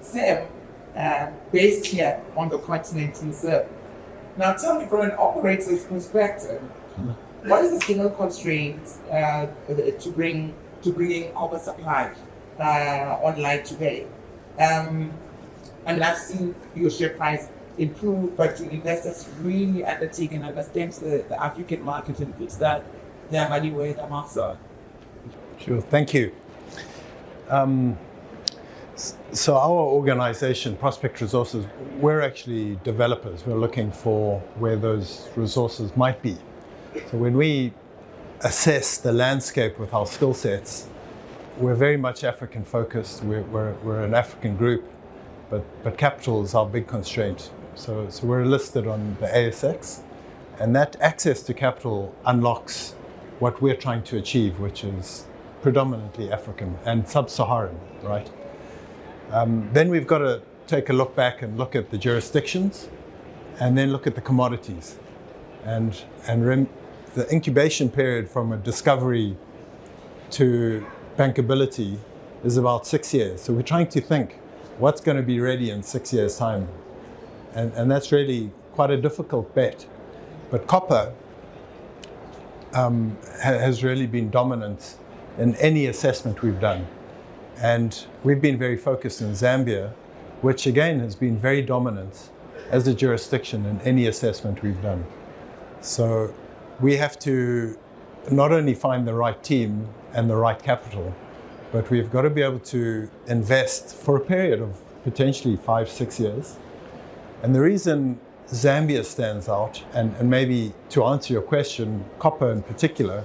Sam, based here on the continent in Zambia. Now tell me from an operator's perspective, what is the single constraint to bringing copper supply online today? And I've seen your share price improve, but do investors really undertake and understand the African market and fix that their money where their mouths are? Sure, thank you. So our organization, Prospect Resources, we're actually developers. We're looking for where those resources might be. So when we assess the landscape with our skill sets, we're very much African focused. We're an African group, but capital is our big constraint. So we're listed on the ASX, and that access to capital unlocks what we're trying to achieve, which is predominantly African and sub-Saharan, right? Then we've got to take a look back and look at the jurisdictions, and then look at the commodities, and the incubation period from a discovery to bankability is about 6 years. So we're trying to think what's going to be ready in 6 years' time, and that's really quite a difficult bet. But copper has really been dominant in any assessment we've done. And we've been very focused in Zambia, which again has been very dominant as a jurisdiction in any assessment we've done. So we have to not only find the right team and the right capital, but we've got to be able to invest for a period of potentially 5-6 years. And the reason Zambia stands out, and maybe to answer your question, copper in particular,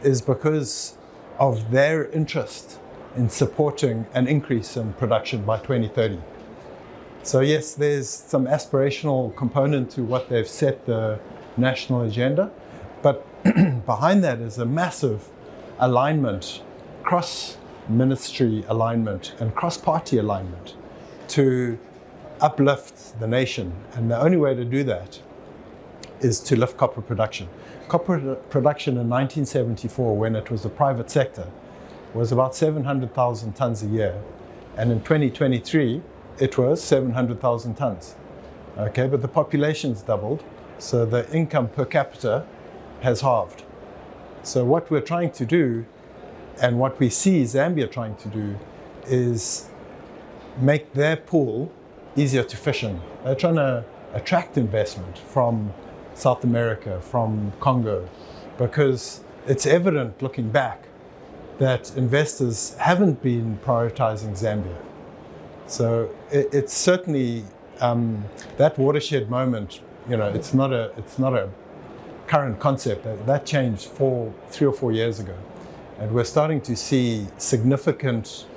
is because of their interest in supporting an increase in production by 2030. So yes, there's some aspirational component to what they've set the national agenda, but behind that is a massive alignment, cross-ministry alignment and cross-party alignment to uplift the nation. And the only way to do that is to lift copper production. Copper production in 1974, when it was a private sector, was about 700,000 tons a year. And in 2023, it was 700,000 tons. Okay, but the population's doubled, so the income per capita has halved. So what we're trying to do, and what we see Zambia trying to do, is make their pool easier to fish in. They're trying to attract investment from South America, from Congo, because it's evident looking back that investors haven't been prioritizing Zambia. So it's certainly that watershed moment. You know, it's not a current concept. That changed 3 or 4 years ago, and we're starting to see significant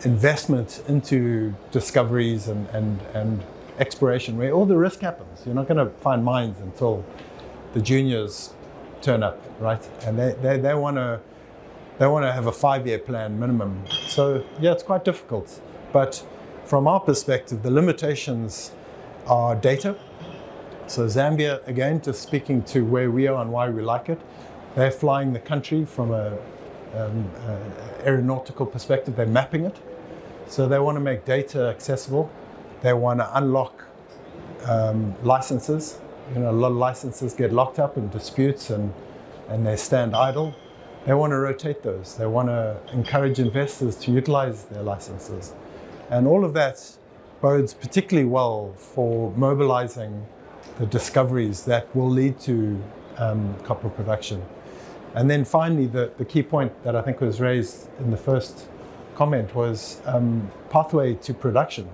investment into discoveries and exploration, where all the risk happens. You're not going to find mines until the juniors turn up, right? And they want to have a 5-year plan minimum. So yeah, it's quite difficult. But from our perspective, the limitations are data. So Zambia, again, just speaking to where we are and why we like it, they're flying the country from a aeronautical perspective. They're mapping it. So they want to make data accessible. They want to unlock licenses. You know, a lot of licenses get locked up in disputes and they stand idle. They want to rotate those. They want to encourage investors to utilize their licenses. And all of that bodes particularly well for mobilizing the discoveries that will lead to copper production. And then finally, the key point that I think was raised in the first comment was pathway to production.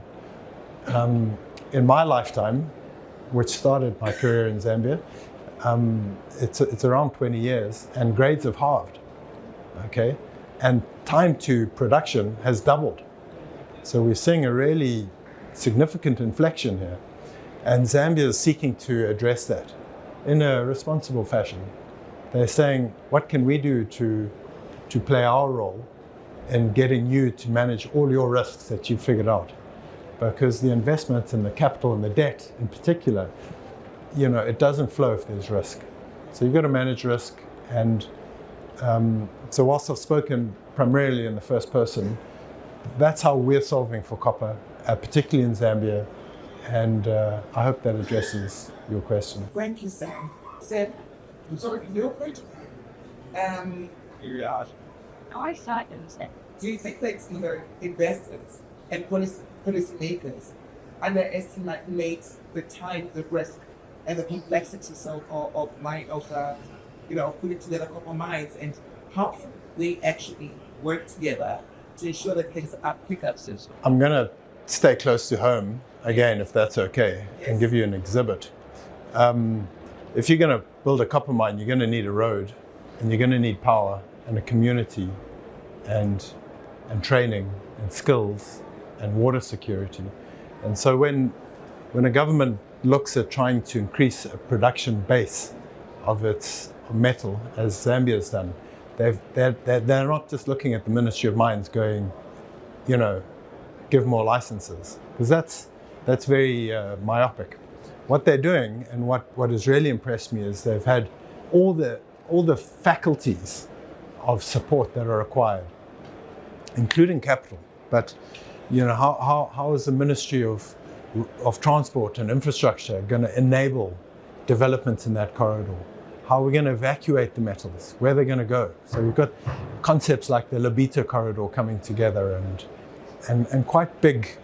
In my lifetime, which started my career in Zambia, it's around 20 years, and grades have halved, okay? And time to production has doubled. So we're seeing a really significant inflection here. And Zambia is seeking to address that in a responsible fashion. They're saying, what can we do to play our role in getting you to manage all your risks that you've figured out? Because the investment and the capital and the debt in particular, you know, it doesn't flow if there's risk. So you've got to manage risk. And so whilst I've spoken primarily in the first person, that's how we're solving for copper. particularly in Zambia, and I hope that addresses your question. Thank you, Sam. Sam, sorry, your point. Yeah. I thought it was that. Do you think that investors and policymakers underestimate the time, the risk, and the complexities of putting together couple minds, and how they actually work together to ensure that things are quicker? I'm going to stay close to home again, if that's okay, and give you an exhibit. If you're going to build a copper mine, you're going to need a road, and you're going to need power and a community, and training and skills and water security. And so when a government looks at trying to increase a production base of its metal, as Zambia's done, they're not just looking at the Ministry of Mines going, give more licenses, because that's very myopic. What they're doing, and what has really impressed me, is they've had all the faculties of support that are required, including capital. But how is the Ministry of Transport and Infrastructure going to enable development in that corridor? How are we going to evacuate the metals? Where they're going to go? So we've got concepts like the Lobito corridor coming together, and quite big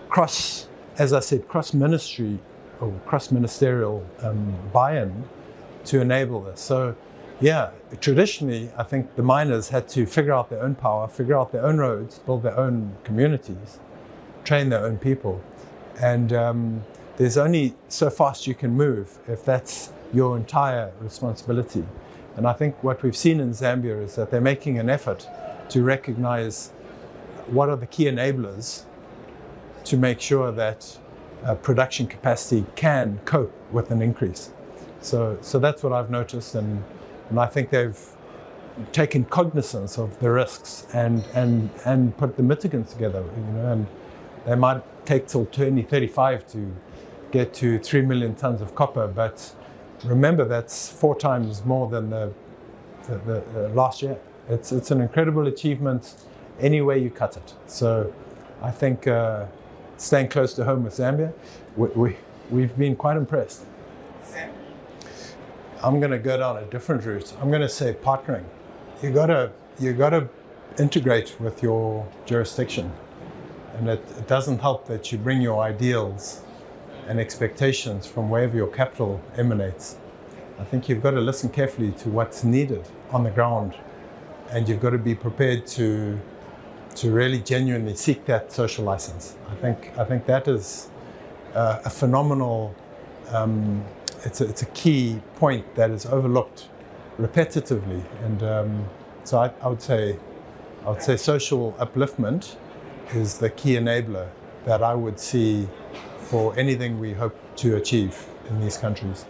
cross-ministry or cross-ministerial buy-in to enable this. So yeah, traditionally, I think the miners had to figure out their own power, figure out their own roads, build their own communities, train their own people. And there's only so fast you can move if that's your entire responsibility. And I think what we've seen in Zambia is that they're making an effort to recognize what are the key enablers to make sure that production capacity can cope with an increase. So that's what I've noticed, and I think they've taken cognizance of the risks and put the mitigants together, and they might take till 2035 to get to 3 million tons of copper, but remember that's 4 times more than the last year. It's an incredible achievement any way you cut it. So I think staying close to home with Zambia, we've been quite impressed. I'm going to go down a different route. I'm going to say partnering. You got to integrate with your jurisdiction, and it doesn't help that you bring your ideals and expectations from wherever your capital emanates. I think you've got to listen carefully to what's needed on the ground, and you've got to be prepared to really genuinely seek that social license. I think that is a phenomenal. It's a key point that is overlooked repetitively, and so I would say social upliftment is the key enabler that I would see for anything we hope to achieve in these countries.